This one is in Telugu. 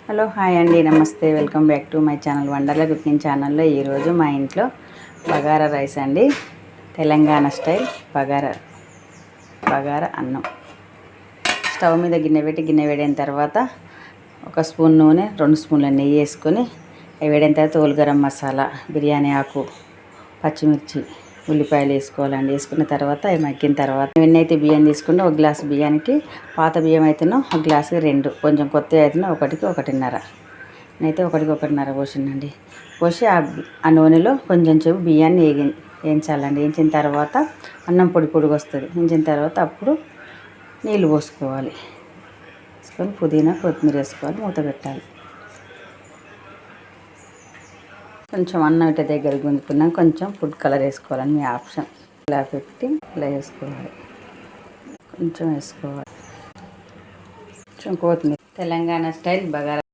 హలో హాయ్ అండి, నమస్తే, welcome back to my channel Wonderla cooking ఛానల్లో. ఈరోజు మా ఇంట్లో బగారా రైస్ అండి, తెలంగాణ స్టైల్ బగారా అన్నం. స్టవ్ మీద గిన్నె పెట్టి గిన్నె వేడైన తర్వాత 1 స్పూన్ నూనె, 2 స్పూన్ల నెయ్యి వేసుకొని అవి వేడైన తర్వాత హోల్ గరం మసాలా, బిర్యానీ ఆకు, పచ్చిమిర్చి, ఉల్లిపాయలు వేసుకోవాలండి. వేసుకున్న తర్వాత అవి మగ్గిన తర్వాత ఎన్నైతే బియ్యం తీసుకుంటే 1 గ్లాసు బియ్యానికి, పాత బియ్యం అయితేనో 1 గ్లాసుకి 2, కొంచెం కొత్త అయితేనో 1కి 1.5. నేనైతే 1కి 1.5 పోసిందండి. పోసి ఆ నూనెలో కొంచెం సేపు బియ్యాన్ని వేయించాలండి. వేయించిన తర్వాత అన్నం పొడి పొడిగా వస్తుంది. వేయించిన తర్వాత అప్పుడు నీళ్ళు పోసుకోవాలి. వేసుకొని పుదీనా, కొత్తిమీర వేసుకోవాలి, మూత పెట్టాలి. కొంచెం అన్నం ఇట్లా దగ్గర గుంజుకున్నాం, కొంచెం ఫుడ్ కలర్ వేసుకోవాలని మీ ఆప్షన్. ఇలా పెట్టి ఇలా వేసుకోవాలి, కొంచెం వేసుకోవాలి, కొంచెం కొత్తిమీర. తెలంగాణ స్టైల్ బగారా